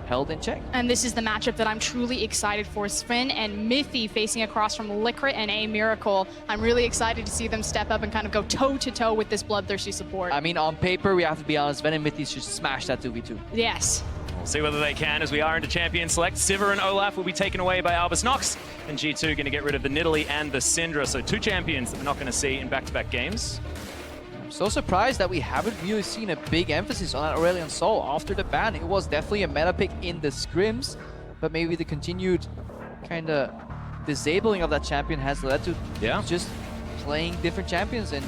held in check. And this is the matchup that I'm truly excited for. Sven and Mithy facing across from Licrit and A Miracle. I'm really excited to see them step up and kind of go toe-to-toe with this bloodthirsty support. I mean, on paper, we have to be honest, Sven and Mithy should smash that 2v2. Yes. We'll see whether they can as we are into Champion Select. Sivir and Olaf will be taken away by Albus Nox, and G2 going to get rid of the Nidalee and the Syndra. So 2 champions that we're not going to see in back-to-back games. I'm so surprised that we haven't really seen a big emphasis on that Aurelion Sol after the ban. It was definitely a meta pick in the scrims, but maybe the continued kind of disabling of that champion has led to just playing different champions and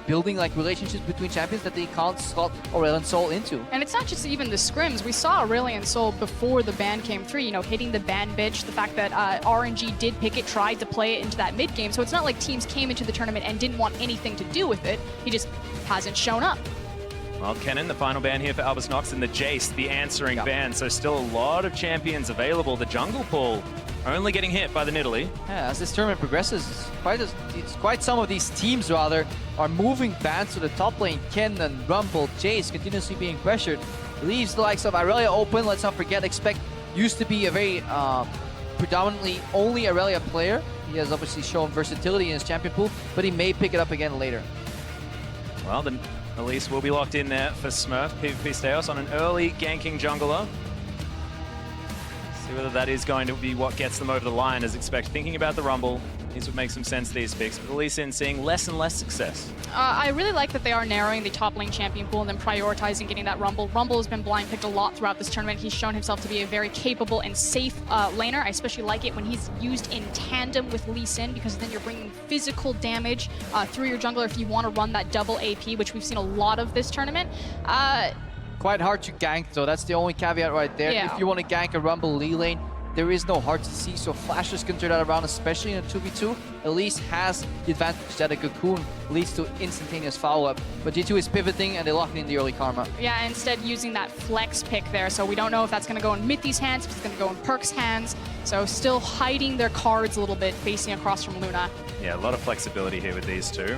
building like relationships between champions that they can't slot Aurelion Sol into. And it's not just even the scrims. We saw Aurelion Sol before the ban came through, you know, hitting the ban bitch. The fact that RNG did pick it, tried to play it into that mid game. So it's not like teams came into the tournament and didn't want anything to do with it. He just hasn't shown up. Well, Kennen, the final ban here for Albus Nox, and the Jace, the answering ban. So still a lot of champions available. The jungle pool only getting hit by the Nidalee. Yeah, as this tournament progresses, quite some of these teams rather are moving bans to the top lane. Kennen, Rumble, Jace continuously being pressured. Leaves the likes of Irelia open. Let's not forget, Expect used to be a very predominantly only Irelia player. He has obviously shown versatility in his champion pool, but he may pick it up again later. Well, then Elise will be locked in there for Smurf. PvP Steos on an early ganking jungler. See whether that is going to be what gets them over the line as Expect. Thinking about the Rumble, these would make some sense, these picks, but Elise in seeing less and less success. I really like that they are narrowing the top lane champion pool and then prioritizing getting that Rumble. Rumble has been blind picked a lot throughout this tournament. He's shown himself to be a very capable and safe laner. I especially like it when he's used in tandem with Lee Sin, because then you're bringing physical damage through your jungler if you want to run that double AP, which we've seen a lot of this tournament. Quite hard to gank though, that's the only caveat right there. Yeah. If you want to gank a Rumble Lee lane, there is no hard to see, so flashes can turn that around, especially in a 2v2. Elise has the advantage that a Cocoon leads to instantaneous follow-up, but G2 is pivoting and they lock in the early Karma. Yeah, instead using that flex pick there, so we don't know if that's going to go in Mithy's hands, if it's going to go in Perk's hands, so still hiding their cards a little bit, facing across from Luna. Yeah, a lot of flexibility here with these two.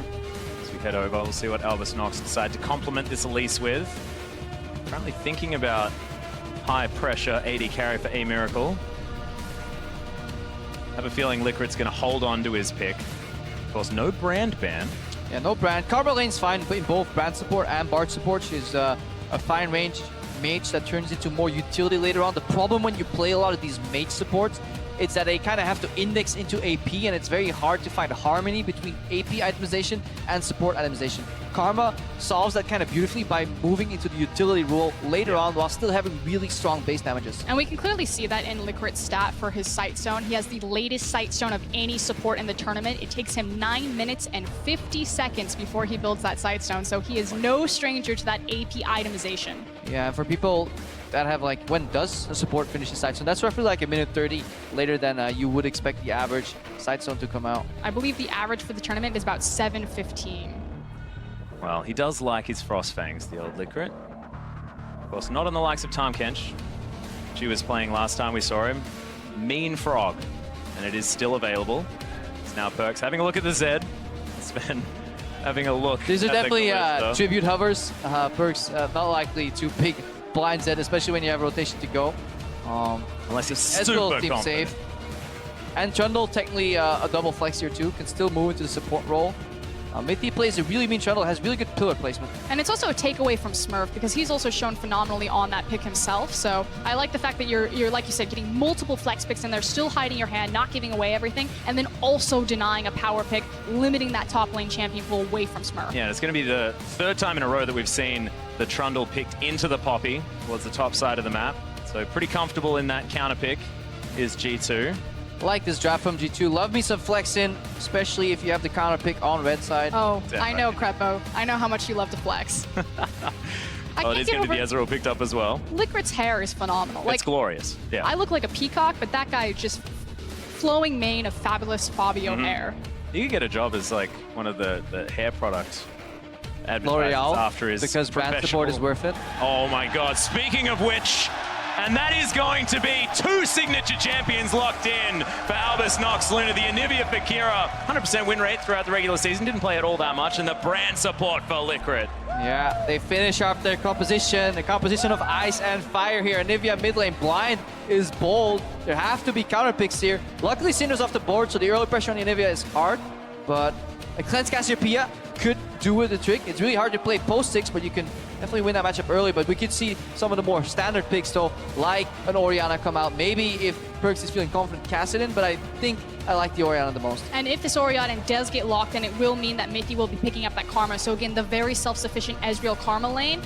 As we head over, we'll see what Albus Nox decide to complement this Elise with. Currently thinking about high pressure AD carry for A Miracle. I have a feeling Licrit's going to hold on to his pick. Of course, no brand ban. Yeah, no brand. Karma lane's fine in both brand support and Bard support. She's a fine range mage that turns into more utility later on. The problem when you play a lot of these mage supports, it's that they kind of have to index into AP, and it's very hard to find harmony between AP itemization and support itemization. Karma solves that kind of beautifully by moving into the utility role later on while still having really strong base damages. And we can clearly see that in Licrit's stat for his Sightstone. He has the latest Sightstone of any support in the tournament. It takes him 9 minutes and 50 seconds before he builds that Sightstone, so he is no stranger to that AP itemization. Yeah, for people that have like, when does a support finish his Sightstone? That's roughly like a minute 30 later than you would expect the average Sightstone to come out. I believe the average for the tournament is about 7:15. Well, he does like his Frost Fangs, the old Licrit. Of course, not on the likes of Tahm Kench. She was playing last time we saw him. Mean Frog, and it is still available. It's now Perks. Having a look at the Zed. Sven having a look. These are at definitely the tribute hovers. Perks not likely to pick blind Zed, especially when you have rotation to go. Unless he's Ezreal super team confident. safe. And Trundle, technically a double flex here too, can still move into the support role. Mithy plays a really mean Trundle, has really good pillar placement. And it's also a takeaway from Smurf, because he's also shown phenomenally on that pick himself. So I like the fact that you're like you said, getting multiple flex picks in there, still hiding your hand, not giving away everything, and then also denying a power pick, limiting that top lane champion pool away from Smurf. Yeah, it's going to be the 3rd time in a row that we've seen the Trundle picked into the Poppy towards the top side of the map. So pretty comfortable in that counter pick is G2. Like this draft from G2. Love me some flex in, especially if you have the counter pick on red side. Oh, I know, Crepo. I know how much you love to flex. Oh, it is going to be Ezreal picked up as well. Licrit's hair is phenomenal. It's glorious. Yeah. I look like a peacock, but that guy just flowing mane of fabulous Fabio hair. You could get a job as like one of the hair product advertisers L'Oreal, after his because brand support is worth it. Oh my God! Speaking of which, And that is going to be 2 signature champions locked in for Albus Nox Luna. The Anivia for Kira. 100% win rate throughout the regular season. Didn't play it all that much. And the brand support for Liquid. Yeah, they finish up their composition. The composition of ice and fire here. Anivia mid lane blind is bold. There have to be counter picks here. Luckily, Syndra's off the board, so the early pressure on the Anivia is hard. But a Cleanse Cassiopeia could do the trick. It's really hard to play post 6, but you can definitely win that matchup early. But we could see some of the more standard picks, though, like an Orianna come out. Maybe if Perkz is feeling confident, Kassadin, but I think I like the Orianna the most. And if this Orianna does get locked in, it will mean that Mithy will be picking up that Karma. So again, the very self-sufficient Ezreal Karma lane.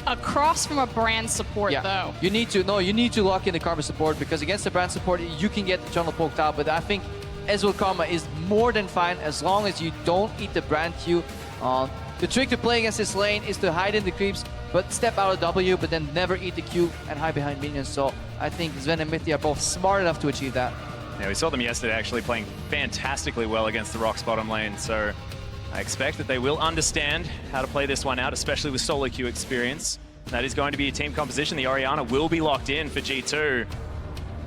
Across from a brand support, though. You need to lock in the Karma support, because against the brand support, you can get the jungle poked out. But I think Ezreal Karma is more than fine as long as you don't eat the brand Q. The trick to play against this lane is to hide in the creeps, but step out of W, but then never eat the Q and hide behind minions. So I think Zven and Mithy are both smart enough to achieve that. Yeah, we saw them yesterday actually playing fantastically well against the Rocks bottom lane. So I expect that they will understand how to play this one out, especially with solo queue experience. That is going to be a team composition. The Orianna will be locked in for G2.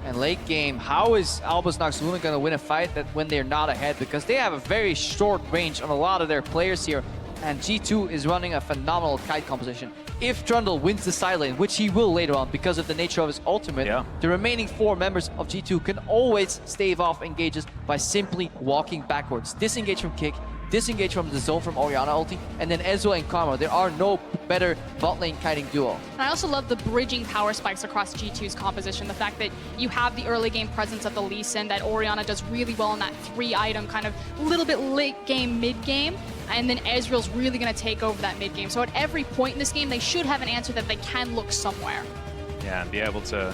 And late game, how is Albus Nox Luna going to win a fight that when they're not ahead? Because they have a very short range on a lot of their players here. And G2 is running a phenomenal kite composition. If Trundle wins the side lane, which he will later on because of the nature of his ultimate, the remaining 4 members of G2 can always stave off engages by simply walking backwards. Disengage from kick, disengage from the zone from Orianna ulti, and then Ezreal and Karma. There are no better bot lane kiting duo. And I also love the bridging power spikes across G2's composition. The fact that you have the early game presence of the Lee Sin, that Orianna does really well in that 3-item kind of little bit late game, mid game. And then Ezreal's really going to take over that mid game. So at every point in this game, they should have an answer that they can look somewhere. Yeah, and be able to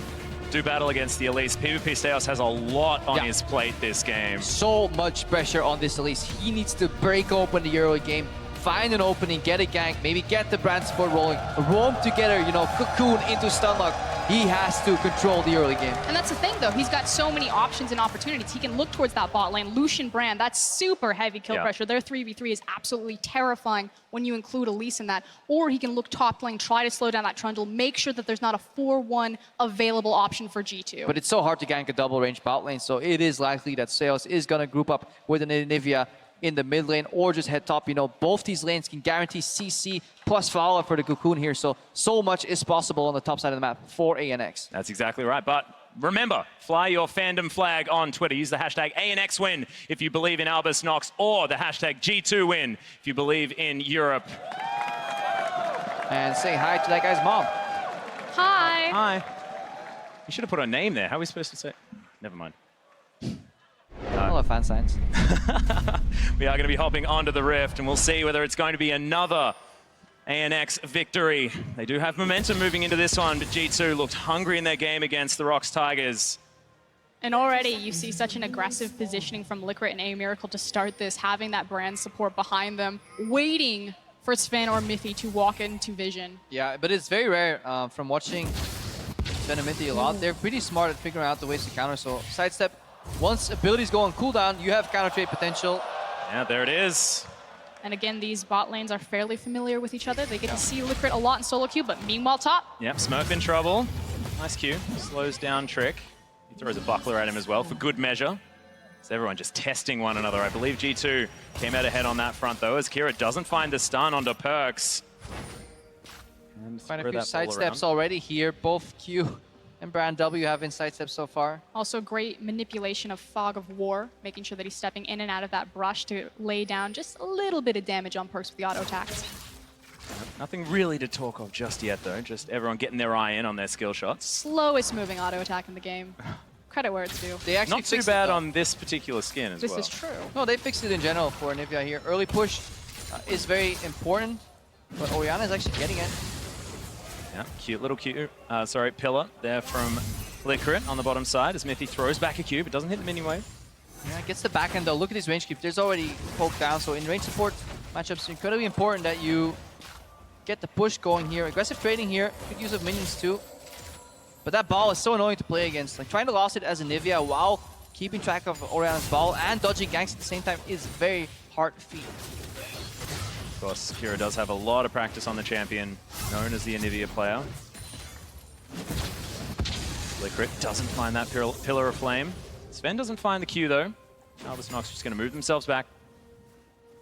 do battle against the Elise. PvP Steos has a lot on his plate this game. So much pressure on this Elise. He needs to break open the early game, find an opening, get a gank, maybe get the brand support rolling, roam together, cocoon into stunlock. He has to control the early game. And that's the thing, though. He's got so many options and opportunities. He can look towards that bot lane. Lucian Brand, that's super heavy kill pressure. Their 3v3 is absolutely terrifying when you include Elise in that. Or he can look top lane, try to slow down that Trundle, make sure that there's not a 4-1 available option for G2. But it's so hard to gank a double range bot lane, so it is likely that Seos is going to group up with an Anivia in the mid lane or just head top. Both these lanes can guarantee CC plus follow for the cocoon here. So much is possible on the top side of the map for ANX. That's exactly right. But remember, fly your fandom flag on Twitter. Use the hashtag ANXWin if you believe in Albus Nox, or the hashtag G2Win if you believe in Europe. And say hi to that guy's mom. Hi. Hi. You should have put a name there. How are we supposed to say it? Never mind. I love fan signs. We are going to be hopping onto the Rift, and we'll see whether it's going to be another ANX victory. They do have momentum moving into this one, but G2 looked hungry in their game against the Rocks Tigers. And already you see such an aggressive positioning from Liquid and A-Miracle to start this, having that brand support behind them, waiting for Sven or Mithy to walk into vision. Yeah, but it's very rare from watching Sven and Mithy a lot. They're pretty smart at figuring out the ways to counter, so sidestep. Once abilities go on cooldown, you have counter trade potential. Yeah, there it is. And again, these bot lanes are fairly familiar with each other. They get to see Liquid a lot in solo queue, but meanwhile top. Yep, Smurf in trouble. Nice Q. Slows down Trick. He throws a buckler at him as well for good measure. So everyone just testing one another. I believe G2 came out ahead on that front though, as Kira doesn't find the stun onto Perkz. And find a few sidesteps already here. Both Q and Brand W have inside steps so far. Also great manipulation of Fog of War, making sure that he's stepping in and out of that brush to lay down just a little bit of damage on Perkz with the auto attacks. Nothing really to talk of just yet though, just everyone getting their eye in on their skill shots. Slowest moving auto attack in the game. Credit where it's due. They actually not too bad on this particular skin as well. This is true. No, they fixed it in general for Anivia here. Early push is very important, but Orianna is actually getting it. Yeah, cute little pillar there from Liquid on the bottom side as Mithy throws back a cube. It doesn't hit the minion wave. Yeah, gets the back end though. Look at this range creep. There's already poked down, so in range support matchups, it's incredibly important that you get the push going here. Aggressive trading here. Good use of minions too. But that ball is so annoying to play against. Like trying to lost it as Anivia while keeping track of Orianna's ball and dodging ganks at the same time is very hard feat. Of course, Kira does have a lot of practice on the champion, known as the Anivia player. Licorice doesn't find that pillar of flame. Sven doesn't find the Q though. Albus Nox just going to move themselves back.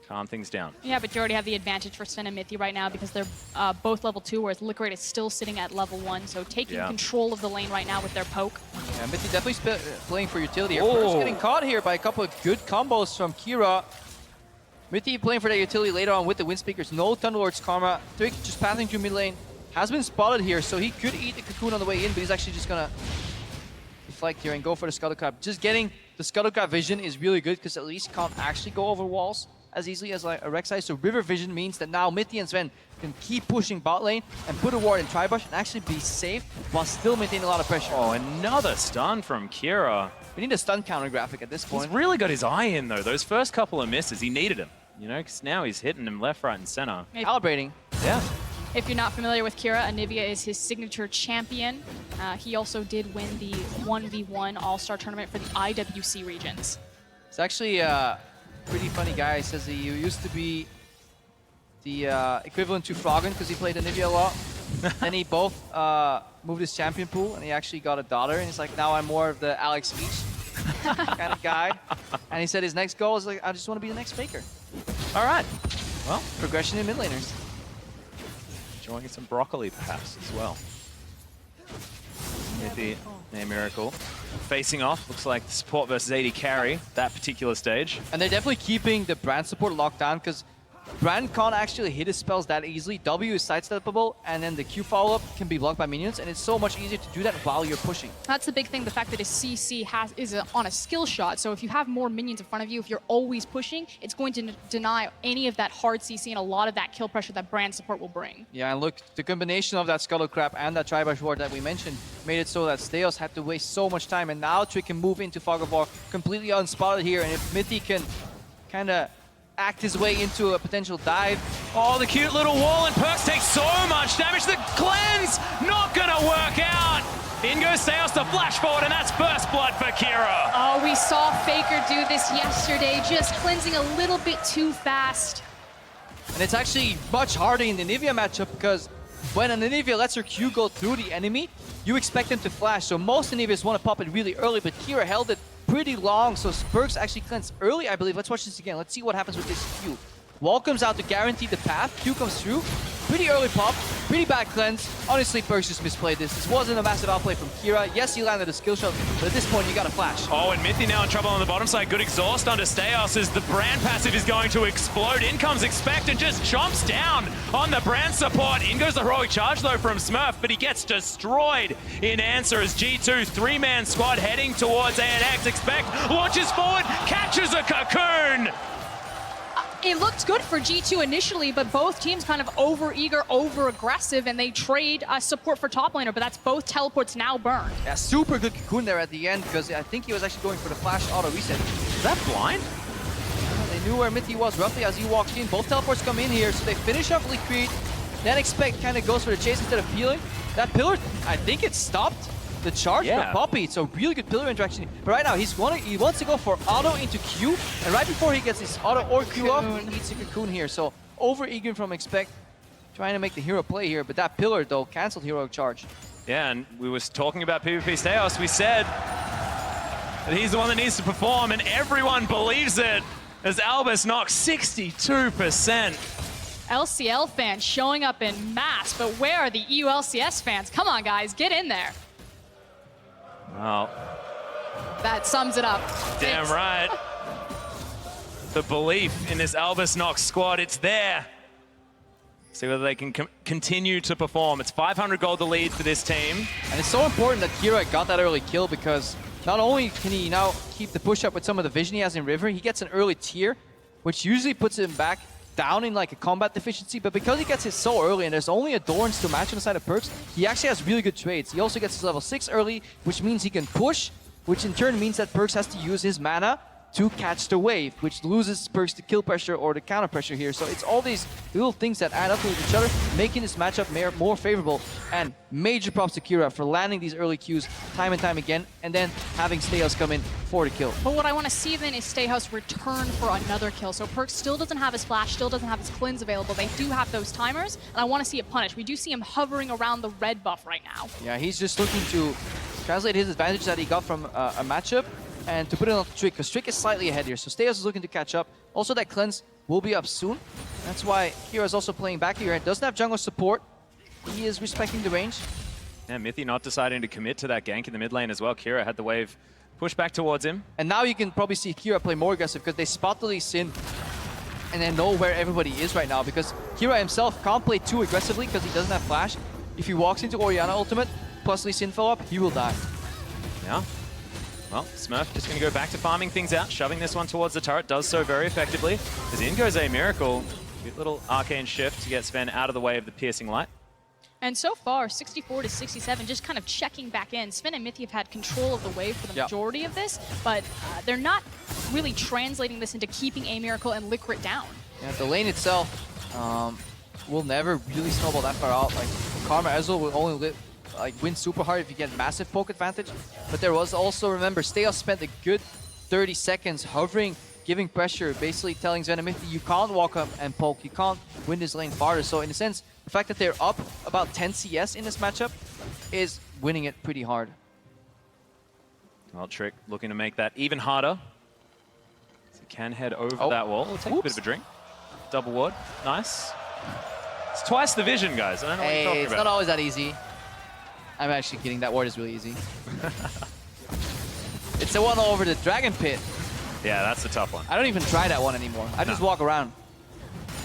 Calm things down. Yeah, but you already have the advantage for Sven and Mithy right now because they're both level 2, whereas Licorice is still sitting at level 1. So taking control of the lane right now with their poke. Yeah, Mithy definitely playing for utility here. First getting caught here by a couple of good combos from Kira. Mithy playing for that utility later on with the Wind Speakers. No Thunderlord's Karma. Trick just passing through mid lane. Has been spotted here, so he could eat the cocoon on the way in, but he's actually just gonna deflect here and go for the Scuttle Crab. Just getting the Scuttle Crab vision is really good because at least can't actually go over walls as easily as like a Rek'Sai. So River Vision means that now Mithy and Sven can keep pushing bot lane and put a ward in Tribush and actually be safe while still maintaining a lot of pressure. Oh, another stun from Kira. We need a stun counter graphic at this point. He's really got his eye in though. Those first couple of misses, he needed him. You know, because now he's hitting him left, right, and center. Calibrating. Yeah. If you're not familiar with Kira, Anivia is his signature champion. He also did win the 1v1 All-Star tournament for the IWC regions. It's actually a pretty funny guy. He says he used to be the equivalent to Froggen because he played Anivia a lot. Then he both moved his champion pool and he actually got a daughter. And he's like, now I'm more of the Alex Leach kind of guy. And he said his next goal is like, I just want to be the next Faker. All right. Well, Progression in mid laners. enjoying some broccoli perhaps as well. Mithy, Name Miracle. Facing off, looks like the support versus AD carry, that particular stage. And they're definitely keeping the Brand support locked down because Brand can't actually hit his spells that easily. W is sidesteppable, and then the Q follow-up can be blocked by minions, and it's so much easier to do that while you're pushing. That's the big thing, the fact that his CC is on a skill shot. So if you have more minions in front of you, if you're always pushing, it's going to deny any of that hard CC and a lot of that kill pressure that Brand support will bring. Yeah, and look, the combination of that Scuttle Crab and that Tribush ward that we mentioned made it so that Steos had to waste so much time, and now Trick can move into Fog of War completely unspotted here, and if Mithy can kind of act his way into a potential dive. Oh, the cute little wall, and Perks takes so much damage. The cleanse not gonna work out. In goes Steos to flash forward, and that's first blood for Kira. Oh, we saw Faker do this yesterday, just cleansing a little bit too fast. And it's actually much harder in the Anivia matchup because when an Anivia lets her Q go through the enemy, you expect them to flash. So most Anivias want to pop it really early, but Kira held it pretty long, so Perks actually cleansed early, I believe. Let's watch this again. Let's see what happens with this Q. Wall comes out to guarantee the path. Q comes through. Pretty early pop. Pretty bad cleanse. Honestly, Perks just misplayed this. This wasn't a massive outplay from Kira. Yes, he landed a skill shot, but at this point, you gotta flash. Oh, and Mithy now in trouble on the bottom side. Good exhaust under Steos as the Brand passive is going to explode. In comes Expect and just chomps down on the Brand support. In goes the heroic charge though from Smurf, but he gets destroyed in answer as G2 three-man squad heading towards ANX. Expect launches forward, catches a cocoon. It looked good for G2 initially, but both teams kind of over-eager, over-aggressive, and they trade support for top laner, but that's both teleports now burned. Yeah, super good cocoon there at the end because I think he was actually going for the flash auto reset. Is that blind? They knew where Mithy was roughly as he walked in. Both teleports come in here, so they finish up Liquid. Then Expect kind of goes for the chase instead of peeling. That pillar, I think it stopped the charge for Poppy. It's a really good pillar interaction. But right now, he wants to go for auto into Q, and right before he gets his auto or Q off, he eats a cocoon here. So over-eager from Expect, trying to make the hero play here, but that pillar, though, canceled heroic charge. Yeah, and we was talking about PvP Steos. We said that he's the one that needs to perform, and everyone believes it as Albus knocks 62%. LCL fans showing up in mass, but where are the EU LCS fans? Come on, guys, get in there. Wow. That sums it up. Damn right. The belief in this Albus Nox squad, it's there. See whether they can continue to perform. It's 500 gold the lead for this team. And it's so important that Kira got that early kill because not only can he now keep the push up with some of the vision he has in River, he gets an early tier, which usually puts him back down in like a combat deficiency, but because he gets it so early and there's only a Dorns to match on the side of Perks, he actually has really good trades. He also gets his level 6 early, which means he can push, which in turn means that Perks has to use his mana to catch the wave, which loses Perks to kill pressure or the counter pressure here. So it's all these little things that add up to each other, making this matchup more favorable. And major props to Kira for landing these early Qs time and time again, and then having Steos come in for the kill. But what I want to see then is Stehouse return for another kill. So Perks still doesn't have his flash, still doesn't have his cleanse available. They do have those timers, and I want to see it punished. We do see him hovering around the red buff right now. Yeah, he's just looking to translate his advantage that he got from a matchup and to put it on Trick, because Trick is slightly ahead here. So Steos is looking to catch up. Also, that cleanse will be up soon. That's why Kira is also playing back here and doesn't have jungle support. He is respecting the range. Yeah, Mithy not deciding to commit to that gank in the mid lane as well. Kira had the wave push back towards him. And now you can probably see Kira play more aggressive because they spot the Lee Sin and they know where everybody is right now, because Kira himself can't play too aggressively because he doesn't have flash. If he walks into Orianna ultimate plus Lee Sin follow-up, he will die. Yeah. Well, Smurf just going to go back to farming things out, shoving this one towards the turret. Does so very effectively. As in goes a Miracle. Cute little arcane shift to get Sven out of the way of the piercing light. And so far, 64 to 67, just kind of checking back in. Sven and Mithy have had control of the wave for the majority of this, but they're not really translating this into keeping a Miracle and Liquid down. Yeah, the lane itself will never really snowball that far out. Like, Karma Ezreal will only win super hard if you get massive poke advantage. But there was also, remember, Steos spent a good 30 seconds hovering, giving pressure, basically telling Sven and Mithy, you can't walk up and poke, you can't win this lane farther. So in a sense, the fact that they're up about 10 CS in this matchup is winning it pretty hard. Well, Trick looking to make that even harder. So he can head over that wall. We'll take a bit of a drink. Double ward. Nice. It's twice the vision, guys. I don't know what you're talking about. It's not always that easy. I'm actually kidding. That ward is really easy. It's the one over the Dragon Pit. Yeah, that's the tough one. I don't even try that one anymore. I just walk around.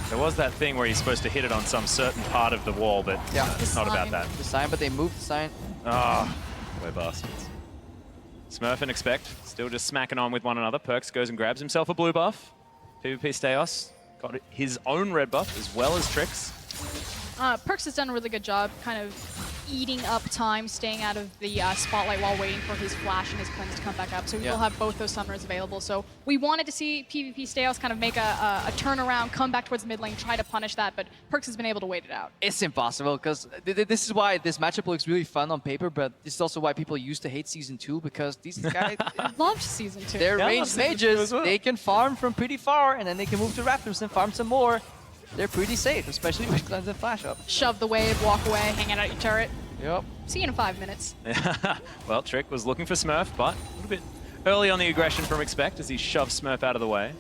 There was that thing where you're supposed to hit it on some certain part of the wall, but it's not about that. The sign, but they moved the sign. Ah, we're bastards. Smurf and Expect still just smacking on with one another. Perks goes and grabs himself a blue buff. PvP Steos got his own red buff as well as Tricks. Perks has done a really good job kind of eating up time, staying out of the spotlight while waiting for his flash and his cleanse to come back up. So we will have both those summoners available. So we wanted to see PvP Steos kind of make a turnaround, come back towards mid lane, try to punish that, but Perks has been able to wait it out. It's impossible, because this is why this matchup looks really fun on paper, but this is also why people used to hate Season 2, because these guys... Loved Season 2. They're ranged mages. Well. They can farm from pretty far, and then they can move to Raptors and farm some more. They're pretty safe, especially with cleanse and flash up. Shove the wave, walk away, hang out at your turret. Yep. See you in 5 minutes. Well, Trick was looking for Smurf, but a little bit early on the aggression from Expect as he shoves Smurf out of the way.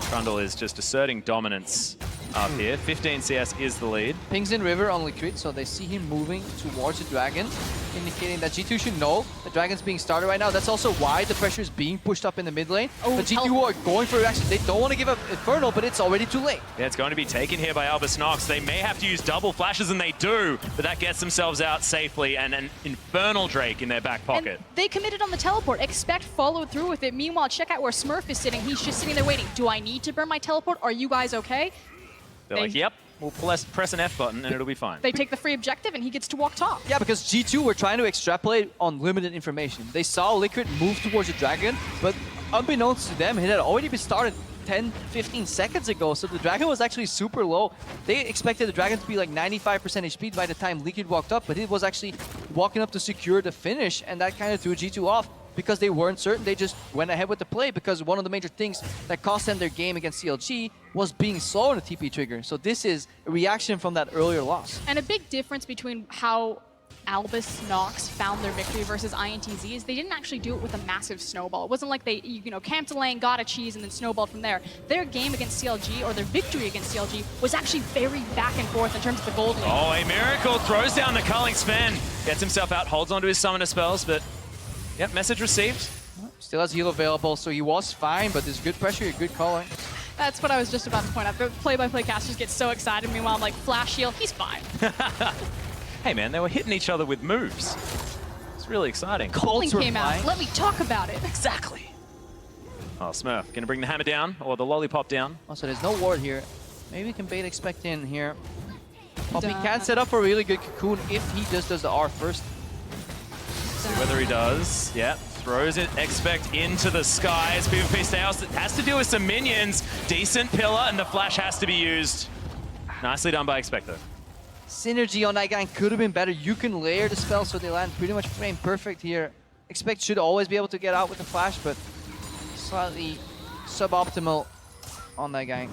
Trundle is just asserting dominance up here. 15 CS is the lead. Pings in river on Liquid, so they see him moving towards the dragon, indicating that G2 should know the dragon's being started right now. That's also why the pressure is being pushed up in the mid lane. But G2 are going for reaction. They don't want to give up Infernal, but it's already too late. Yeah, it's going to be taken here by Albus Nox. They may have to use double flashes, and they do, but that gets themselves out safely, and an Infernal Drake in their back pocket. And they committed on the teleport. Expect followed through with it. Meanwhile, check out where Smurf is sitting. He's just sitting there waiting. Do I need to burn my teleport? Are you guys okay? They're like, yep, we'll press an F button and it'll be fine. They take the free objective and he gets to walk top. Yeah, because G2 were trying to extrapolate on limited information. They saw Liquid move towards the dragon, but unbeknownst to them, it had already been started 10, 15 seconds ago, so the dragon was actually super low. They expected the dragon to be like 95% HP by the time Liquid walked up, but it was actually walking up to secure the finish, and that kind of threw G2 off. Because they weren't certain, they just went ahead with the play, because one of the major things that cost them their game against CLG was being slow on the TP trigger. So this is a reaction from that earlier loss. And a big difference between how Albus Nox found their victory versus INTZ is they didn't actually do it with a massive snowball. It wasn't like they, camped a lane, got a cheese, and then snowballed from there. Their game against CLG, or their victory against CLG, was actually very back and forth in terms of the gold lane. Oh, a Miracle throws down the culling Sven. Gets himself out, holds onto his summoner spells, but yep, message received. Still has heal available, so he was fine, but there's good pressure, good calling. That's what I was just about to point out. The play-by-play casters get so excited. Meanwhile, I'm like, flash heal, he's fine. Hey man, they were hitting each other with moves. It's really exciting. Calling came out. Let me talk about it. Exactly. Oh, Smurf, gonna bring the hammer down, or the lollipop down. Also, there's no ward here. Maybe we can bait Expect in here. Poppy can set up for a really good cocoon if he just does the R first. See whether he does. Yeah, throws it, Expect into the skies. PvP Steos has to deal with some minions. Decent pillar, and the flash has to be used. Nicely done by Expect, though. Synergy on that guy could have been better. You can layer the spells so they land pretty much frame perfect here. Expect should always be able to get out with the flash, but slightly suboptimal on that gang.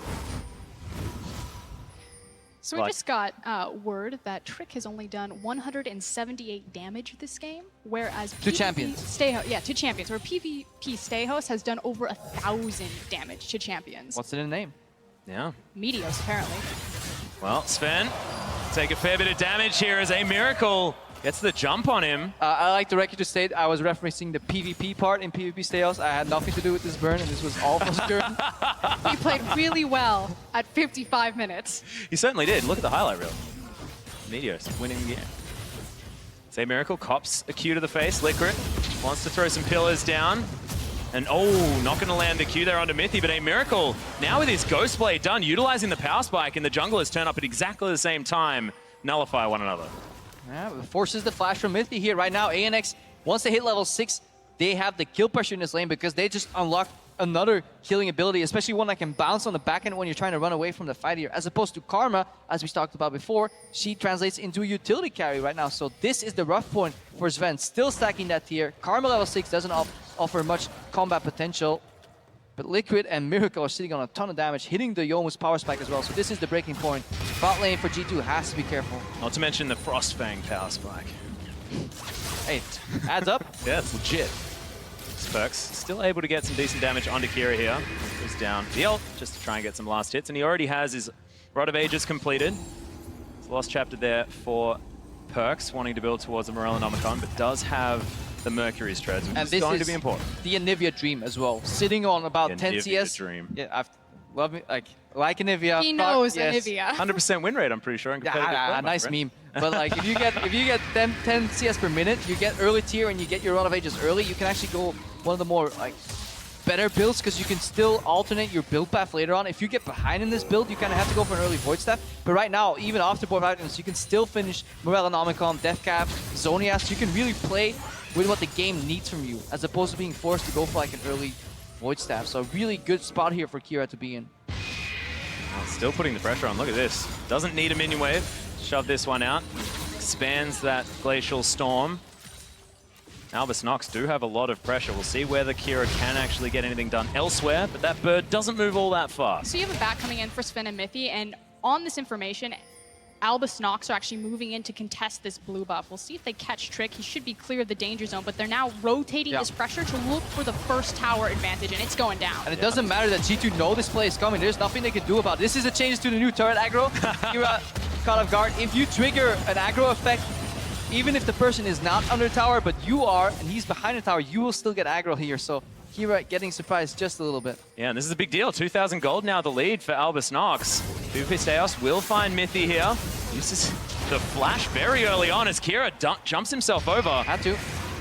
So we just got word that Trick has only done 178 damage this game, whereas to champions. To champions, where PvP Stayhost has done over 1,000 damage to champions. What's in the name? Yeah. Meteos, apparently. Well, Sven, take a fair bit of damage here as A Miracle gets the jump on him. I like the record to state I was referencing the PvP part in PvP Stayhouse. I had nothing to do with this burn, and this was all for Skirtin. He played really well at 55 minutes. He certainly did. Look at the highlight reel. Meteos winning the game. A Miracle cops a Q to the face. Liquid wants to throw some pillars down. And oh, not going to land the Q there onto Mythy, but A Miracle now with his Ghost Blade done, utilizing the power spike, and the junglers turn up at exactly the same time, nullify one another. Yeah, it forces the flash from Mythy here. Right now, ANX, once they hit level 6, they have the kill pressure in this lane because they just unlock another killing ability, especially one that can bounce on the back end when you're trying to run away from the fight here. As opposed to Karma, as we talked about before, she translates into a utility carry right now. So this is the rough point for Sven. Still stacking that tier. Karma level 6 doesn't offer much combat potential. But Liquid and Miracle are sitting on a ton of damage, hitting the Yomu's power spike as well. So this is the breaking point. Bot lane for G2 has to be careful. Not to mention the Frostfang power spike. Hey, adds up. Yeah, it's legit. Perks still able to get some decent damage onto Kira here. Goes down the ult just to try and get some last hits. And he already has his Rod of Ages completed. It's the last chapter there for Perks, wanting to build towards the Morellonomicon, but does have the Mercury's Treads, which and is going to be important. The Anivia Dream as well. Sitting on about 10 CS. Dream. Yeah, I've love me like Anivia. He knows yes. Anivia. 100% win rate, I'm pretty sure. Yeah, nice meme. But like, if you get 10 CS per minute, you get early tier and you get your Rod of Ages early, you can actually go one of the more like better builds because you can still alternate your build path later on. If you get behind in this build, you kind of have to go for an early Void Staff. But right now, even after board items, you can still finish Morellonomicon, Deathcap, Zonias. You can really play with what the game needs from you, as opposed to being forced to go for like an early Void Staff. So a really good spot here for Kira to be in. Still putting the pressure on. Look at this. Doesn't need a minion wave. Shove this one out. Expands that Glacial Storm. Albus Nox do have a lot of pressure. We'll see whether Kira can actually get anything done elsewhere, but that bird doesn't move all that fast. So you have a back coming in for Sven and Mythy, and on this information, Albus Nox are actually moving in to contest this blue buff. We'll see if they catch Trick. He should be clear of the danger zone, but they're now rotating this pressure to look for the first tower advantage, and it's going down. And it doesn't matter that G2 know this play is coming. There's nothing they can do about it. This is a change to the new turret aggro. Kira caught off guard. If you trigger an aggro effect, even if the person is not under tower, but you are, and he's behind the tower, you will still get aggro here. So Kira getting surprised just a little bit. Yeah, and this is a big deal. 2,000 gold now the lead for Albus Nox. PvP Stayhouse will find Mythy here. Uses the flash very early on as Kira jumps himself over. Had to.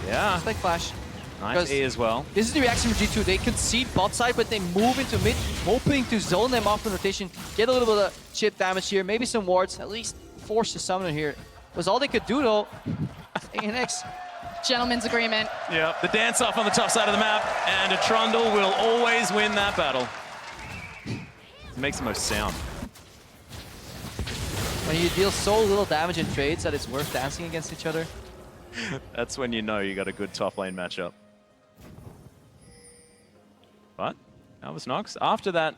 Yeah. Just like flash. Nice E as well. This is the reaction from G2. They concede bot side, but they move into mid, hoping to zone them off in rotation, get a little bit of chip damage here, maybe some wards, at least force the summoner here. Was all they could do though. ANX. Gentleman's agreement. Yeah, the dance off on the top side of the map, and a Trundle will always win that battle. It makes the most sound. When you deal so little damage in trades that it's worth dancing against each other. That's when you know you got a good top lane matchup. But Albus Nox, after that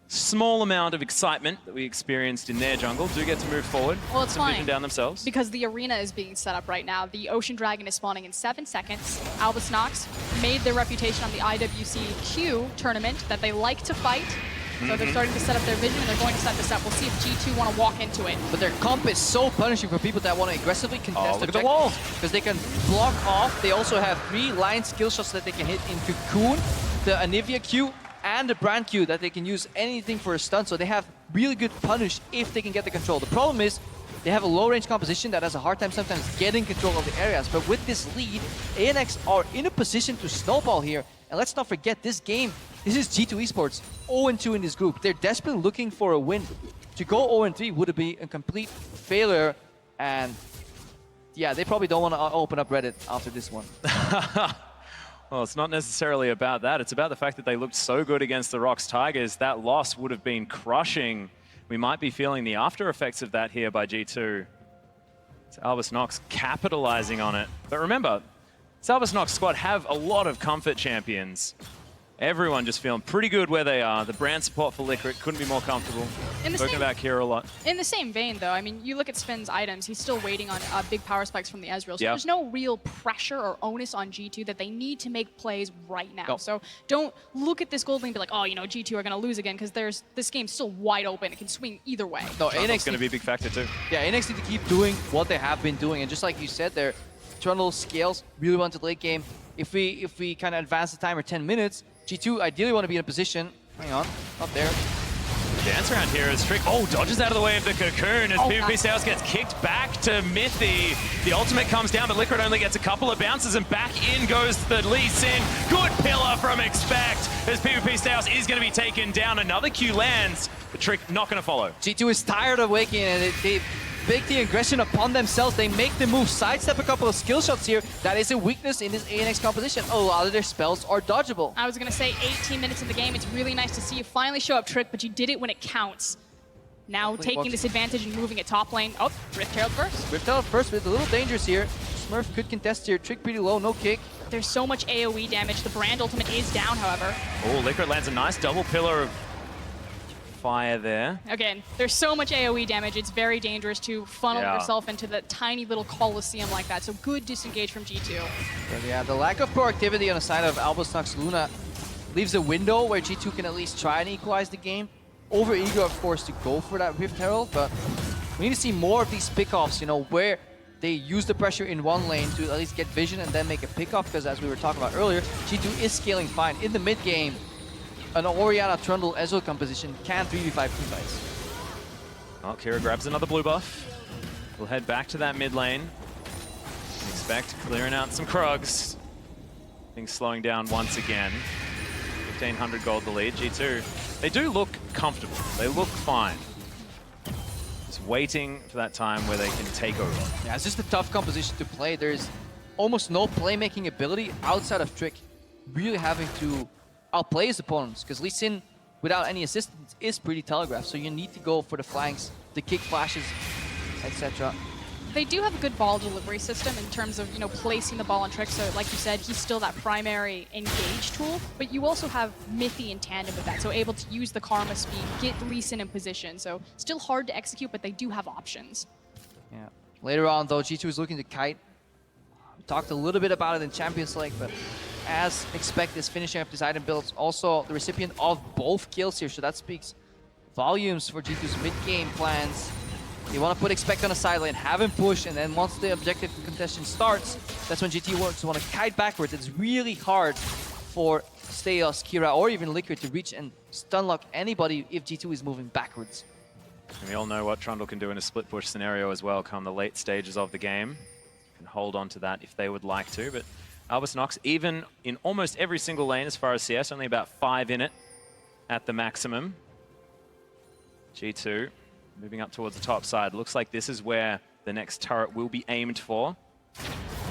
small amount of excitement that we experienced in their jungle, do get to move forward. Well, it's fine. Down themselves. Because the arena is being set up right now. The Ocean Dragon is spawning in 7 seconds. Albus Nox made their reputation on the IWCQ tournament that they like to fight. So they're starting to set up their vision, and they're going to set this up. We'll see if G2 want to walk into it. But their comp is so punishing for people that want to aggressively contest look at the wall. because they can block off. They also have 3 line skill shots that they can hit in Cocoon, the Anivia Q, and the Brand Q that they can use anything for a stun. So they have really good punish if they can get the control. The problem is they have a low range composition that has a hard time sometimes getting control of the areas. But with this lead, ANX are in a position to snowball here. And let's not forget this game. This is G2 Esports, 0-2 in this group. They're desperately looking for a win. To go 0-3 would be a complete failure. And yeah, they probably don't want to open up Reddit after this one. Well, it's not necessarily about that. It's about the fact that they looked so good against the Rocks Tigers. That loss would have been crushing. We might be feeling the after effects of that here by G2. It's Albus Nox capitalizing on it. But remember, this Albus Nox squad have a lot of comfort champions. Everyone just feeling pretty good where they are. The brand support for Licorice couldn't be more comfortable. Spoken about Kira a lot. In the same vein, though, I mean, you look at Spin's items, he's still waiting on big power spikes from the Ezreal. So there's no real pressure or onus on G2 that they need to make plays right now. No. So don't look at this gold lane and be like, oh, you know, G2 are going to lose again, because this game's still wide open. It can swing either way. No, ANX is going to be a big factor too. Yeah, ANX need to keep doing what they have been doing. And just like you said there, Trundle scales really well into the late game. If we kind of advance the timer 10 minutes, G2 ideally want to be in a position. Hang on, not there. Dance around here is Trick. Oh, dodges out of the way of the cocoon as PvP nice. Sales gets kicked back to Mythy. The ultimate comes down, but Liquid only gets a couple of bounces, and back in goes the Lee Sin. Good pillar from Expect as PvP Sales is going to be taken down. Another Q lands, but Trick not going to follow. G2 is tired of waking, and they bake the aggression upon themselves. They make the move, sidestep a couple of skill shots here. That is a weakness in this ANX composition. A lot of their spells are dodgeable. I was going to say 18 minutes in the game. It's really nice to see you finally show up, Trick, but you did it when it counts. Now taking this advantage and moving it top lane. Oh, Rift Herald first. Rift Herald first, but it's a little dangerous here. Smurf could contest here. Trick pretty low, no kick. There's so much AoE damage. The brand ultimate is down, however. Oh, Liquid lands a nice double pillar of fire there. Again, there's so much AoE damage, it's very dangerous to funnel yourself into the tiny little coliseum like that. So good disengage from G2. But yeah, the lack of proactivity on the side of Albus Luna leaves a window where G2 can at least try and equalize the game. Over eager, of course, to go for that Rift Herald, but we need to see more of these pickoffs, you know, where they use the pressure in one lane to at least get vision and then make a pickoff, because as we were talking about earlier, G2 is scaling fine. In the mid game, an Orianna Trundle Ezreal composition can 3v5 teamfights. Well, Kira grabs another blue buff. We'll head back to that mid lane. Expect clearing out some Krugs. Things slowing down once again. 1,500 gold the lead. G2, they do look comfortable. They look fine. Just waiting for that time where they can take over. Yeah, it's just a tough composition to play. There's almost no playmaking ability outside of Trick really having to outplay his opponents, because Lee Sin, without any assistance, is pretty telegraphed. So you need to go for the flanks, the kick flashes, etc. They do have a good ball delivery system in terms of, you know, placing the ball on Trick. So like you said, he's still that primary engage tool, but you also have Mythy in tandem with that. So able to use the Karma speed, get Lee Sin in position. So still hard to execute, but they do have options. Yeah. Later on, though, G2 is looking to kite. We talked a little bit about it in Champions League, but as Expect is finishing up this item builds, also the recipient of both kills here, so that speaks volumes for G2's mid-game plans. They want to put Expect on a side lane, have him push, and then once the objective contention starts, that's when GT want to kite backwards. It's really hard for Steos, Kira, or even Liquid to reach and stunlock anybody if G2 is moving backwards. And we all know what Trundle can do in a split push scenario as well, come the late stages of the game. Can hold on to that if they would like to, but Albus Nox, even in almost every single lane as far as CS, only about 5 in it at the maximum. G2 moving up towards the top side. Looks like this is where the next turret will be aimed for.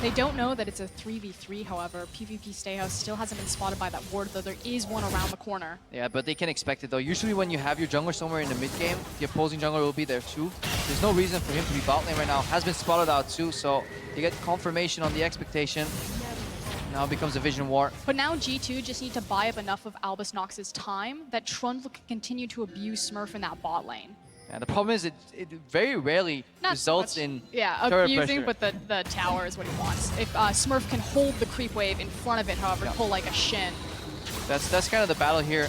They don't know that it's a 3v3, however. PvP Stayhouse still hasn't been spotted by that ward, though there is one around the corner. Yeah, but they can expect it though. Usually when you have your jungler somewhere in the mid game, the opposing jungler will be there too. There's no reason for him to be bot lane right now. Has been spotted out too, so you get confirmation on the expectation. Now it becomes a vision war. But now G2 just need to buy up enough of Albus Nox's time that Trundle can continue to abuse Smurf in that bot lane. Yeah, the problem is it very rarely results in turret abusing, pressure. but the tower is what he wants. If Smurf can hold the creep wave in front of it, however, pull like a shin. That's kind of the battle here.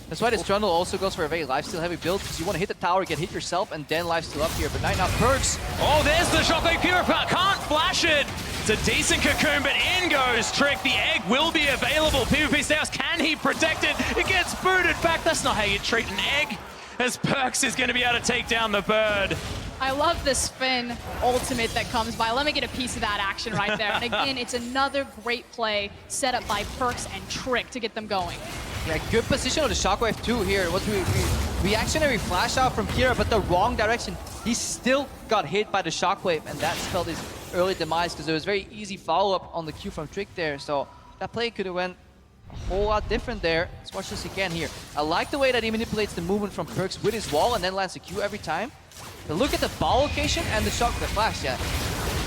That's why this Trundle also goes for a very lifesteal heavy build, because you want to hit the tower, get hit yourself, and then lifesteal up here. But now Perks. Oh, there's the shockwave Kira, can't flash it. It's a decent cocoon, but in goes Trick. The egg will be available. PvP Stars, can he protect it? It gets booted back. That's not how you treat an egg, as Perks is going to be able to take down the bird. I love the spin ultimate that comes by. Let me get a piece of that action right there. And again, it's another great play set up by Perks and Trick to get them going. Yeah, good position on the shockwave too here. It was reactionary flash out from Kira, but the wrong direction. He still got hit by the shockwave, and that spelled his early demise, because it was very easy follow-up on the Q from Trick there. So that play could have went a whole lot different there. Let's watch this again here. I like the way that he manipulates the movement from Perks with his wall and then lands a Q every time. But look at the ball location and the shock, the flash, yeah.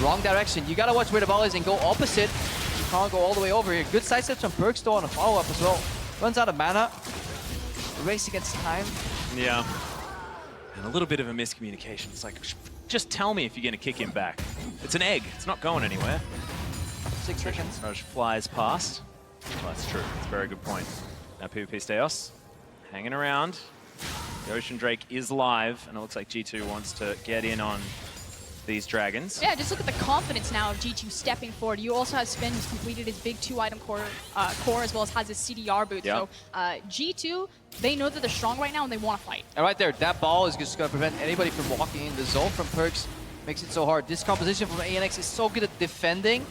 Wrong direction. You gotta watch where the ball is and go opposite. You can't go all the way over here. Good side steps from Perks though on a follow-up as well. runs out of mana. Race against time. Yeah. And a little bit of a miscommunication. It's like, just tell me if you're going to kick him back. It's an egg. It's not going anywhere. 6 seconds. Raj flies past. Well, that's true. That's a very good point. Now PvP Steos hanging around. The Ocean Drake is live, and it looks like G2 wants to get in on these dragons. Yeah, just look at the confidence now of G2 stepping forward. You also have Spin, who's completed his big 2-item core as well as has his CDR boot. Yep. So G2, they know that they're strong right now and they want to fight. And right there, that ball is just going to prevent anybody from walking in. The zone from Perks makes it so hard. This composition from ANX is so good at defending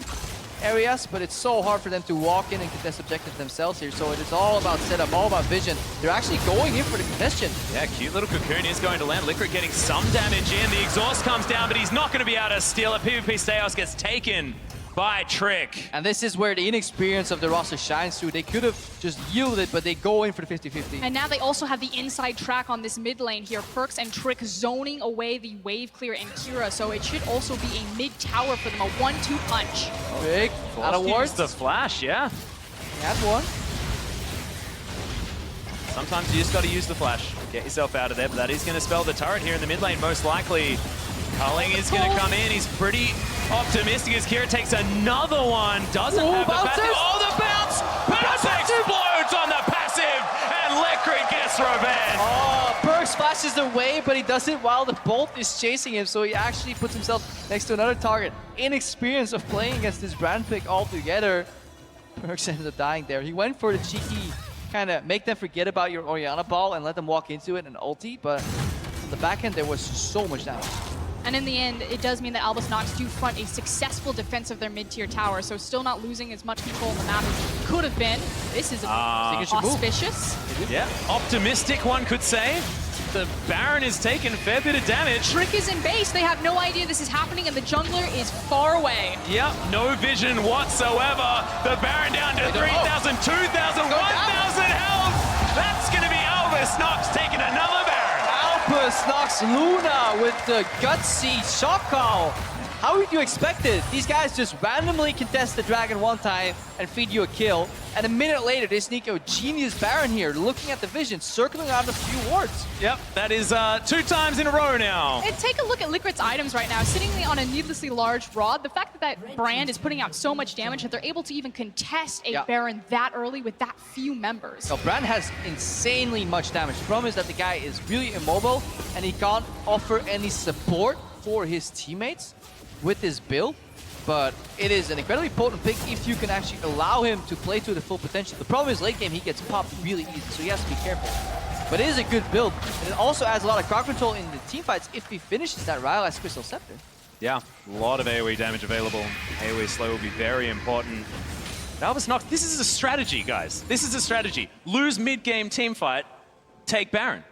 areas, but it's so hard for them to walk in and contest objectives themselves here. So it is all about setup, all about vision. They're actually going in for the congestion. Yeah, cute little cocoon is going to land. Liquid getting some damage in. The exhaust comes down, but he's not going to be able to steal it. PvP Steos gets taken by Trick. And this is where the inexperience of the roster shines through. They could have just yielded, but they go in for the 50-50. And now they also have the inside track on this mid lane here. Perks and Trick zoning away the wave clear and Kira, so it should also be a mid tower for them, a 1-2 punch. Big, out of wards. The flash, yeah. He had one. Sometimes you just got to use the flash. Get yourself out of there, but that is going to spell the turret here in the mid lane, most likely. Culling is going to come in. He's pretty optimistic as Kira takes another one. Doesn't have the passive. Oh, the bounce! Bounce explodes on the passive, and Liquid gets revenge. Oh, Perks flashes away, but he does it while the Bolt is chasing him, so he actually puts himself next to another target. Inexperience of playing against this brand pick altogether. Perks ended up dying there. He went for the cheeky kind of make them forget about your Orianna ball and let them walk into it and ulti, but on the back end there was so much damage. And in the end, it does mean that Albus Nox do front a successful defense of their mid-tier tower, so still not losing as much control on the map as it could have been. This is auspicious. Yeah, optimistic one could say. The Baron is taking a fair bit of damage. Trick is in base. They have no idea this is happening, and the jungler is far away. Yep, no vision whatsoever. The Baron down to 3,000, 2,000, 1,000 health. That's going to be Albus Nox taking another Baron. Albus knocks Luna with the gutsy shock call. How would you expect it? These guys just randomly contest the dragon one time and feed you a kill. And a minute later, they sneak a genius Baron here, looking at the vision, circling around a few wards. Yep, that is 2 times in a row now. And take a look at Liquid's items right now. Sitting on a needlessly large rod, the fact that that brand is putting out so much damage that they're able to even contest a Baron that early with that few members. So Brand has insanely much damage. The problem is that the guy is really immobile and he can't offer any support for his teammates with his build, but it is an incredibly potent pick if you can actually allow him to play to the full potential. The problem is late game he gets popped really easy, so he has to be careful. But it is a good build, and it also adds a lot of crowd control in the team fights if he finishes that Rylai's Crystal Scepter. Yeah, a lot of AoE damage available. AoE slow will be very important. Albus Nox, this is a strategy, guys. This is a strategy. Lose mid-game team fight, take Baron.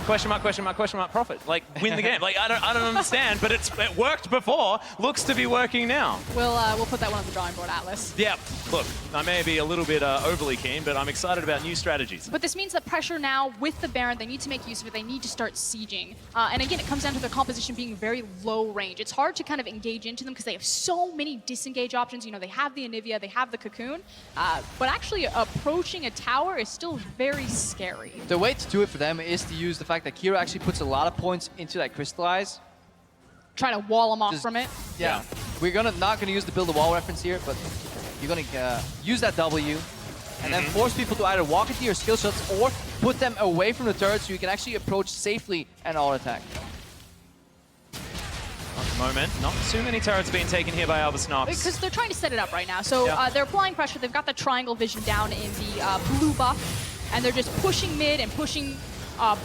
Question mark, question mark, question mark, profit. Like, win the game. Like, I don't understand, but it worked before. Looks to be working now. We'll put that one on the drawing board, Atlas. Yeah, look, I may be a little bit overly keen, but I'm excited about new strategies. But this means that pressure now with the Baron, they need to make use of it. They need to start sieging. And again, it comes down to their composition being very low range. It's hard to kind of engage into them because they have so many disengage options. You know, they have the Anivia, they have the Cocoon, but actually approaching a tower is still very scary. The way to do it for them is to use the fact that Kira actually puts a lot of points into that Crystallize. Trying to wall them off from it. Yeah. We're not gonna use the build a wall reference here, but you're gonna use that W and then force people to either walk into your skill shots or put them away from the turret so you can actually approach safely and all attack. At the moment, not too many turrets being taken here by Albus Nox. Because they're trying to set it up right now. So they're applying pressure. They've got the triangle vision down in the blue buff, and they're just pushing mid and pushing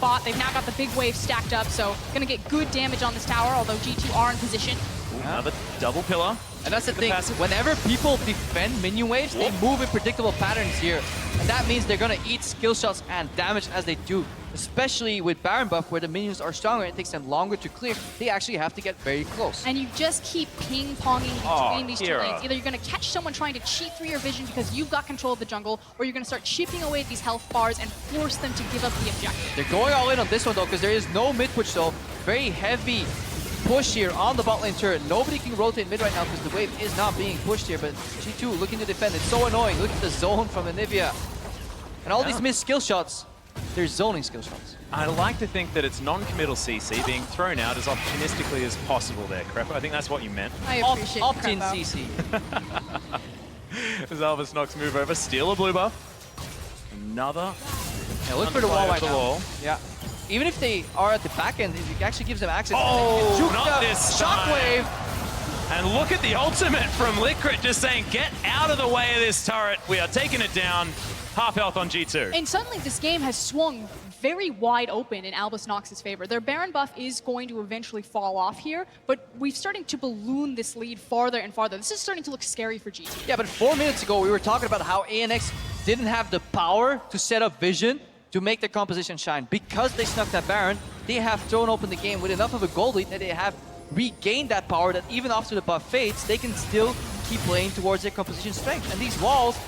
bot. They've now got the big wave stacked up, so gonna get good damage on this tower, although G2 are in position. Another double pillar. And that's the thing, whenever people defend minion waves, they move in predictable patterns here. And that means they're gonna eat skill shots and damage as they do. Especially with Baron buff, where the minions are stronger and it takes them longer to clear, they actually have to get very close. And you just keep ping-ponging between these two lanes. Either you're gonna catch someone trying to cheat through your vision because you've got control of the jungle, or you're gonna start chipping away at these health bars and force them to give up the objective. They're going all in on this one though, because there is no mid push though. Very heavy push here on the bot lane turret. Nobody can rotate mid right now because the wave is not being pushed here, but G2 looking to defend. It's so annoying. Look at the zone from Anivia. And all these missed skill shots, they're zoning skill shots. I like to think that it's non-committal CC being thrown out as opportunistically as possible there, Crepo. I think that's what you meant. I appreciate Opt-in Crepo. CC. As Albus Nox move over, steal a blue buff. Another. Yeah, look for the wall right the now. wall. Yeah. Even if they are at the back end, it actually gives them access. Oh, Juke not the this time. Shockwave. And look at the ultimate from Liquid, just saying, get out of the way of this turret. We are taking it down. Half health on G2. And suddenly this game has swung very wide open in Albus Nox's favor. Their Baron buff is going to eventually fall off here, but we're starting to balloon this lead farther and farther. This is starting to look scary for G2. Yeah, but 4 minutes ago, we were talking about how ANX didn't have the power to set up vision to make their composition shine. Because they snuck that Baron, they have thrown open the game with enough of a gold lead that they have regained that power that even after the buff fades, they can still keep playing towards their composition strength. And these walls,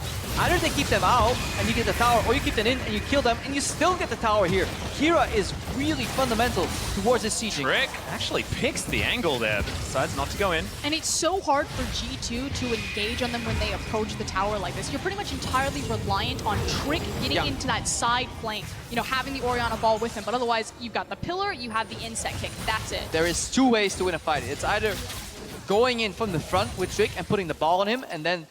either they keep them out and you get the tower, or you keep them in and you kill them and you still get the tower here. Kira is really fundamental towards this sieging. Trick actually picks the angle there, but decides not to go in. And it's so hard for G2 to engage on them when they approach the tower like this. You're pretty much entirely reliant on Trick getting into that side flank, you know, having the Orianna ball with him. But otherwise, you've got the pillar, you have the insect kick. That's it. There is 2 ways to win a fight. It's either going in from the front with Trick and putting the ball on him and then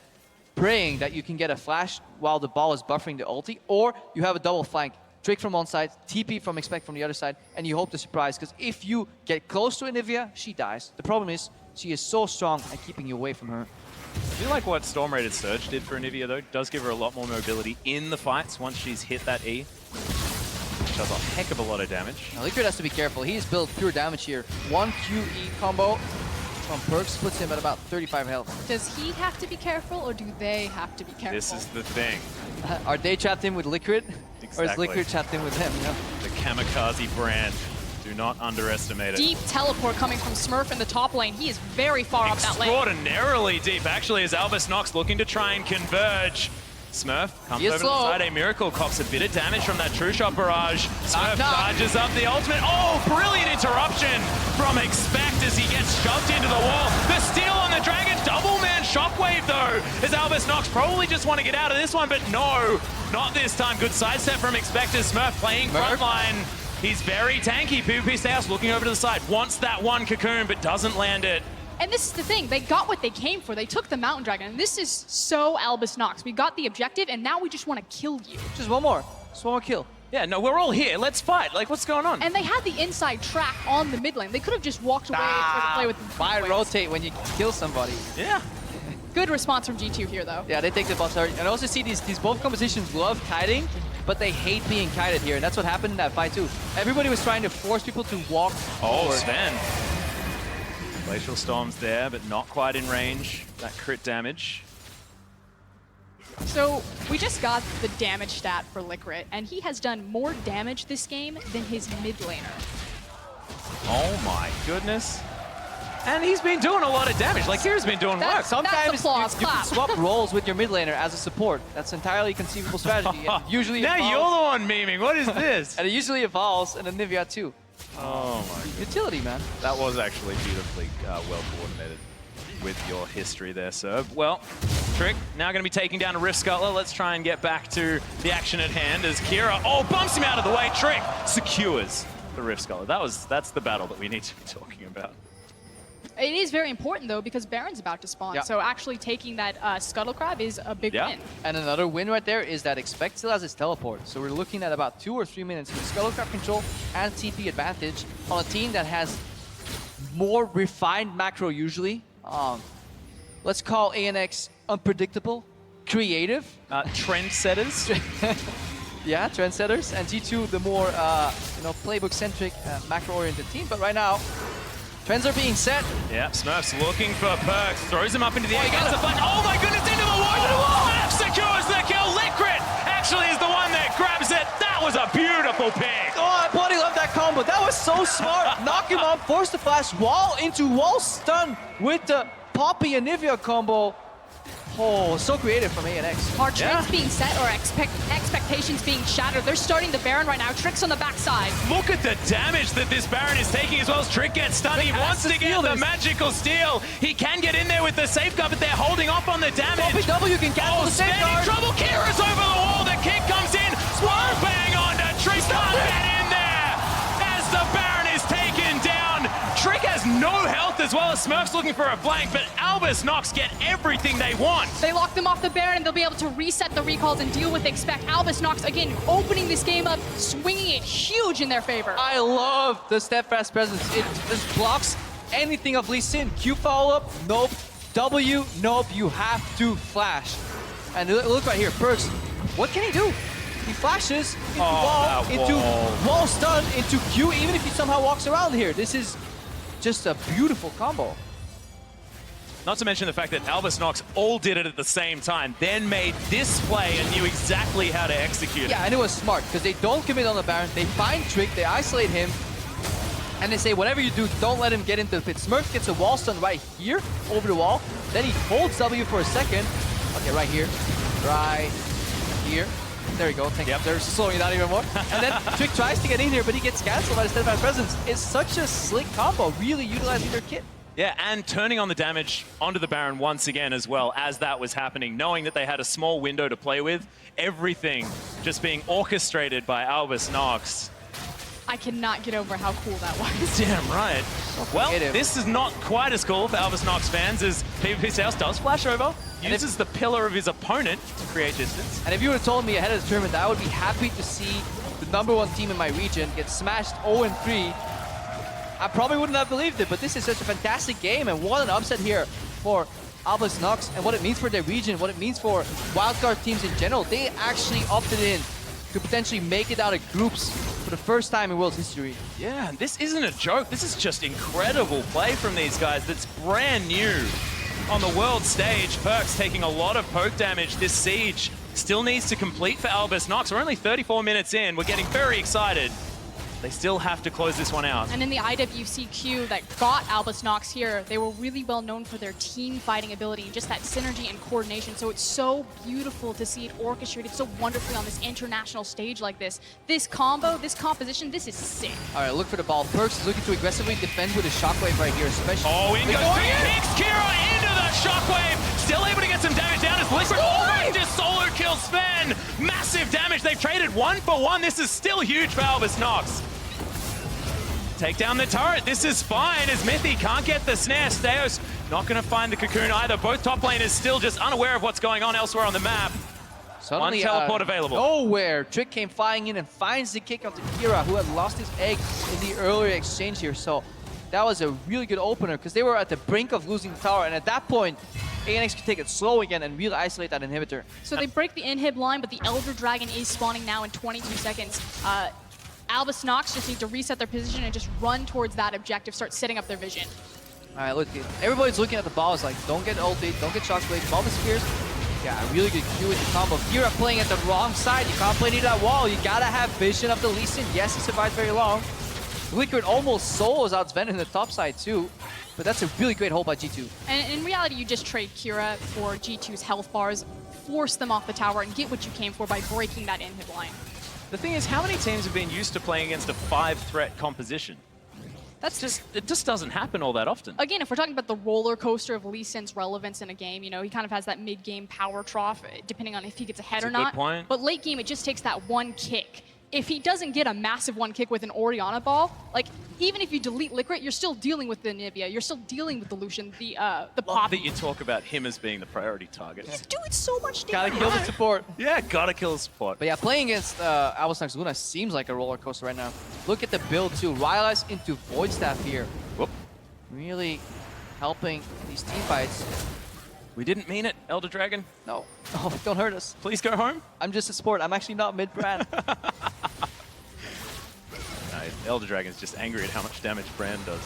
praying that you can get a flash while the ball is buffering the ulti, or you have a double flank. Trick from one side, TP from Expect from the other side, and you hope to surprise, because if you get close to Anivia, she dies. The problem is, she is so strong at keeping you away from her. I do like what Storm Rated Surge did for Anivia, though. It does give her a lot more mobility in the fights once she's hit that E. Which does a heck of a lot of damage. Now, Liquid has to be careful. He's built pure damage here. 1 QE combo from Perks puts him at about 35 health. Does he have to be careful, or do they have to be careful? This is the thing. Are they trapped in with Liquid? Or is Exactly. Liquid trapped in with them? You know? The kamikaze brand. Do not underestimate it. Deep teleport coming from Smurf in the top lane. He is very far up that lane. Extraordinarily deep, actually, as Albus Nox looking to try and converge. Smurf comes He is over to the slow. side. A Miracle cops a bit of damage from that True Shot barrage. Smurf knock. charges up the ultimate. Oh, brilliant interruption from Expect as he gets shoved into the wall. The steal on the Dragon. Double man shockwave, though, as Albus Nox probably just want to get out of this one, but no, not this time. Good sidestep from Expect as Smurf playing frontline. He's very tanky. PvP Staus looking over to the side. Wants that one cocoon, but doesn't land it. And this is the thing, they got what they came for. They took the Mountain Dragon, and this is so Albus Nox. We got the objective, and now we just want to kill you. Just one more kill. Yeah, no, we're all here. Let's fight. Like, what's going on? And they had the inside track on the mid lane. They could have just walked away and play with the Why waves. rotate when you kill somebody? Yeah. Good response from G2 here, though. Yeah, they take the boss early. And I also see these both compositions love kiting, but they hate being kited here. And that's what happened in that fight too. Everybody was trying to force people to walk Oh, forward. Sven. Glacial Storm's there, but not quite in range. That crit damage. So we just got the damage stat for Liquid, and he has done more damage this game than his mid laner. Oh my goodness. And he's been doing a lot of damage. Like, Kira's been doing work. That's Sometimes applause, you can clap. swap roles with your mid laner as a support. That's entirely conceivable strategy. And usually Now evolves, you're the one memeing. What is this? and it usually evolves in Anivia too. Oh my goodness. Utility, man. That was actually beautifully well coordinated with your history there, sir. Well, Trick now going to be taking down a Rift Scuttler. Let's try and get back to the action at hand as Kira, bumps him out of the way. Trick secures the Rift Scuttler. That's the battle that we need to be talking about. It is very important, though, because Baron's about to spawn. Yeah. So actually taking that Scuttle Crab is a big win. And another win right there is that Expect still has his teleport. So we're looking at about 2 or 3 minutes with Scuttlecraft control and TP advantage on a team that has more refined macro usually. Let's call ANX unpredictable, creative. Trendsetters. Yeah, trendsetters. And G2 the more playbook-centric, macro-oriented team. But right now, trends are being set. Yeah, Smurf's looking for Perks, throws him up into the air, he gets got a flash. Oh my goodness, into the wall! Smurf secures the kill. Liquid actually is the one that grabs it. That was a beautiful pick. Oh, I bloody love that combo. That was so smart. Knock him up, force the flash, wall into wall stun with the Poppy and Nivea combo. Oh, so creative from ANX. Are trends being set or expectations being shattered? They're starting the Baron right now. Tricks on the backside. Look at the damage that this Baron is taking as well as Trick gets stunned. He wants to get the magical steal. He can get in there with the safeguard, but they're holding off on the damage. Poppy W can cancel the Sven in safeguard. trouble. Kira's over the wall. The kick comes in. as well as Smurfs looking for a flank, but Albus Nox get everything they want. They lock them off the Baron, and they'll be able to reset the recalls and deal with Expect. Albus Nox, again, opening this game up, swinging it huge in their favor. I love the steadfast presence. It just blocks anything of Lee Sin. Q follow-up, nope. W, nope. You have to flash. And look right here, Perks. What can he do? He flashes into wall stun, into Q, even if he somehow walks around here. This is just a beautiful combo. Not to mention the fact that Albus Nox all did it at the same time, then made this play and knew exactly how to execute it. Yeah, and it was smart, because they don't commit on the Baron. They find Trick, they isolate him, and they say, whatever you do, don't let him get into the pit. Smurf gets a wall stun right here, over the wall. Then he holds W for a second. Okay, right here. Right here. There we go. Thank you. They're slowing it down even more. And then Trick tries to get in here, but he gets cancelled by the steadfast presence. It's such a slick combo, really utilizing their kit. Yeah, and turning on the damage onto the Baron once again as well as that was happening, knowing that they had a small window to play with, everything just being orchestrated by Albus Nox. I cannot get over how cool that was. Damn right. Well, this is not quite as cool for Albus Nox fans as PvP South does flash over, uses the pillar of his opponent to create distance. And if you would have told me ahead of the tournament that I would be happy to see the #1 team in my region get smashed 0-3, I probably wouldn't have believed it, but this is such a fantastic game, and what an upset here for Albus Nox, and what it means for their region, what it means for wildcard teams in general. They actually opted in to potentially make it out of groups for the first time in World's history. Yeah, and this isn't a joke. This is just incredible play from these guys that's brand new on the world stage. Perks taking a lot of poke damage. This siege still needs to complete for Albus Nox. We're only 34 minutes in. We're getting very excited. They still have to close this one out. And in the IWC queue that got Albus Nox here, they were really well known for their team fighting ability and just that synergy and coordination. So it's so beautiful to see it orchestrated so wonderfully on this international stage like this. This combo, this composition, this is sick. All right, look for the ball. Perks is looking to aggressively defend with a shockwave right here, especially. Oh, in goes kicks Kira into the shockwave. Still able to get some damage down as Liquid almost just solo kills Sven. Massive damage. They've traded 1-for-1. This is still huge for Albus Nox. Take down the turret. This is fine as Mythy can't get the snare. Steos not going to find the cocoon either. Both top laners still just unaware of what's going on elsewhere on the map. Suddenly, one teleport available. Nowhere. Trick came flying in and finds the kick onto Kira, who had lost his egg in the earlier exchange here. So that was a really good opener because they were at the brink of losing the tower. And at that point, ANX could take it slow again and really isolate that inhibitor. So they break the inhib line, but the Elder Dragon is spawning now in 22 seconds. Albus Nox just need to reset their position and just run towards that objective, start setting up their vision. All right, look, everybody's looking at the balls like, don't get ulted, don't get shockblade, bomb spears. Yeah, really good Q with the combo. Kira playing at the wrong side. You can't play near that wall. You gotta have vision of the Lee Sin. Yes, he survived very long. Liquid almost solos out Sven in the top side too. But that's a really great hold by G2. And in reality, you just trade Kira for G2's health bars, force them off the tower, and get what you came for by breaking that inhib line. The thing is, how many teams have been used to playing against a 5-threat composition? It just doesn't happen all that often. Again, if we're talking about the roller coaster of Lee Sin's relevance in a game, you know, he kind of has that mid-game power trough, depending on if he gets ahead or not. Good point. But late game, it just takes that one kick. If he doesn't get a massive one kick with an Orianna ball, like, even if you delete Liquid, you're still dealing with the Nivea, you're still dealing with the Lucian, the Love Pop. that you talk about him as being the priority target. He's doing so much Gotta damage. kill the support. Yeah, gotta kill the support. But yeah, playing against Albus Nox Luna seems like a roller coaster right now. Look at the build too. Rylai's into Void Staff here. Whoop. Really helping these team fights. We didn't mean it, Elder Dragon. No, don't hurt us. Please go home. I'm just a support. I'm actually not mid-brand. Elder Dragon's just angry at how much damage Brand does.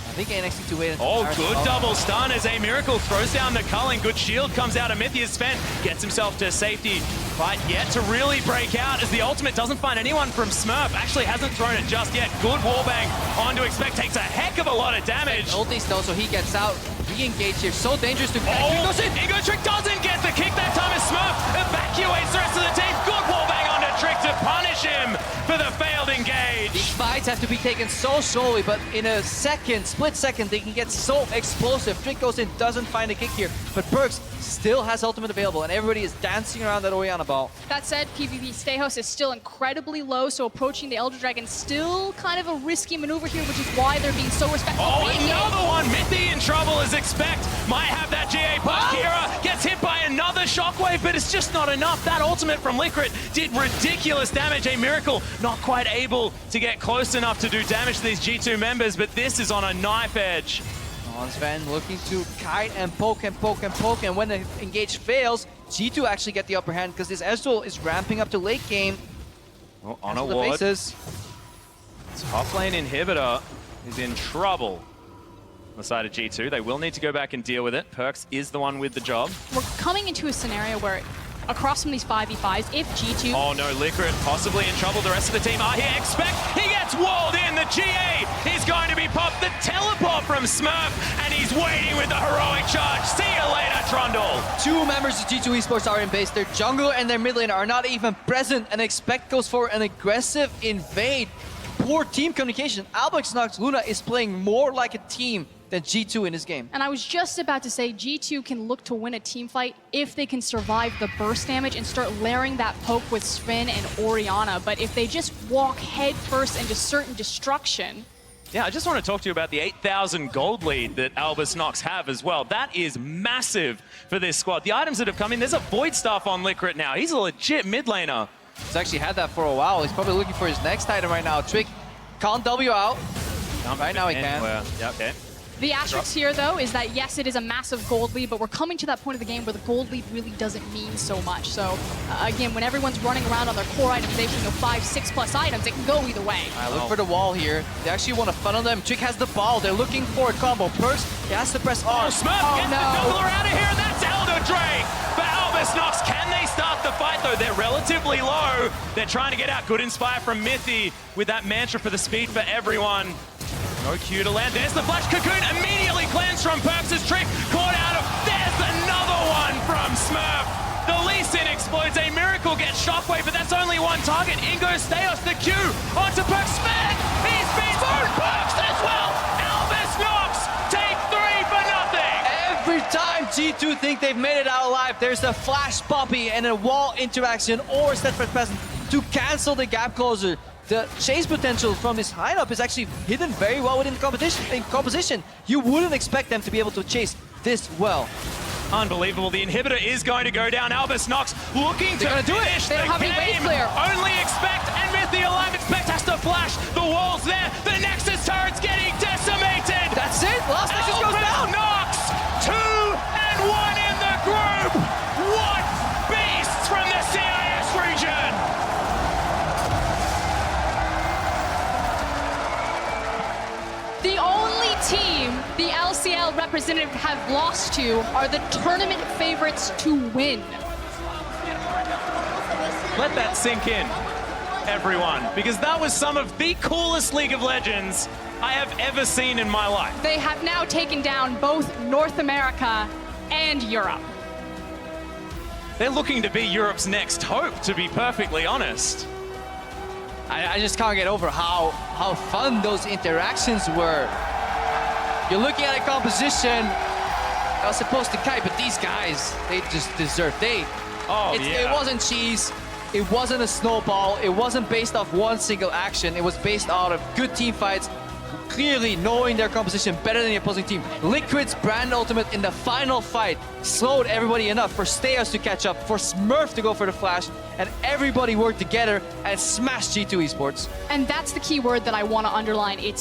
I think ANX need to wait. Oh, good double stun as a Miracle throws down the culling. Good shield comes out of Mythia's Sven. Gets himself to safety. But yet to really break out as the ultimate doesn't find anyone from Smurf. Actually hasn't thrown it just yet. Good wallbang on to Expect. Takes a heck of a lot of damage. Ulti though, so he gets out. Re-engage here. So dangerous to catch. Oh, Ego Trick doesn't get the kick that time as Smurf evacuates the rest of the team. Good wallbang onto Trick to punish him for the failed engage. These fights have have to be taken so slowly, but in a second, split second, they can get so explosive. Trick goes in, doesn't find a kick here, but Perks still has ultimate available, and everybody is dancing around that Orianna ball. That said, PvP Stejos is still incredibly low, so approaching the Elder Dragon still kind of a risky maneuver here, which is why they're being so respectful. Oh, another one! Mithy in trouble as expect. Might have that GA push. Kira gets hit by another shockwave, but it's just not enough. That ultimate from Liquid did ridiculous damage. A Miracle not quite able to get close enough to do damage to these G2 members, but this is on a knife edge. Sven looking to kite and poke and poke and poke, and when the engage fails, G2 actually get the upper hand because this Ezreal is ramping up to late game. Well, on a ward. This top lane inhibitor is in trouble. On the side of G2, they will need to go back and deal with it. Perks is the one with the job. We're coming into a scenario where across from these 5v5s, if G2... Oh no, Liquid possibly in trouble. The rest of the team are here. Expect, he gets walled in. The GA is going to be popped. The teleport from Smurf, and he's waiting with the heroic charge. See you later, Trundle. Two members of G2 Esports are in base. Their jungler and their mid laner are not even present, and Expect goes for an aggressive invade. Poor team communication. Nox Luna is playing more like a team than G2 in this game. And I was just about to say, G2 can look to win a team fight if they can survive the burst damage and start layering that poke with Sven and Orianna. But if they just walk head first into certain destruction... Yeah, I just want to talk to you about the 8,000 gold lead that Albus Nox have as well. That is massive for this squad. The items that have come in, there's a Void Staff on Liquid now. He's a legit mid laner. He's actually had that for a while. He's probably looking for his next item right now. Trick can't W out. Right now he can. Yeah, okay. The asterisk here, though, is that yes, it is a massive gold lead, but we're coming to that point of the game where the gold lead really doesn't mean so much. So, again, when everyone's running around on their core itemization of 5, 6+ items, it can go either way. Look for the wall here. They actually want to funnel them. Trick has the ball. They're looking for a combo. Perks, he has to press R. Smurf gets the juggler out of here, and that's Elder Drake. But Albus Nox, can they start the fight, though? They're relatively low. They're trying to get out. Good Inspire from Mithy with that mantra for the speed for everyone. No Q to land. There's the flash. Cocoon immediately cleansed from Perks' Trick. Caught out of... There's another one from Smurf. The Lee Sin explodes. A Miracle gets Shockwave, but that's only one target. In goes Stejos. The Q onto Perks. Sven! He's been through Perks as well. Albus Nox take 3 for nothing. Every time G2 think they've made it out alive, there's a flash poppy and a wall interaction or steadfast presence to cancel the gap closer. The chase potential from this lineup is actually hidden very well within the composition. You wouldn't expect them to be able to chase this well. Unbelievable. The inhibitor is going to go down. Albus Nox looking to finish the game. Only Expect and Mithy alive. Expect has to flash. The wall's there. The Nexus turret's getting decimated. That's it. Last Nexus goes down. Nox, 2 and 1 in the group. What beasts from the CIS region. The only team the LCL representative have lost to are the tournament favorites to win. Let that sink in, everyone, because that was some of the coolest League of Legends I have ever seen in my life. They have now taken down both North America and Europe. They're looking to be Europe's next hope, to be perfectly honest. I just can't get over how fun those interactions were. You're looking at a composition that was supposed to kite, but these guys, they just deserve. It wasn't cheese. It wasn't a snowball. It wasn't based off one single action. It was based out of good team fights, clearly knowing their composition better than the opposing team. Liquid's brand ultimate in the final fight slowed everybody enough for Stejos to catch up, for Smurf to go for the flash, and everybody worked together and smashed G2 Esports. And that's the key word that I want to underline. It's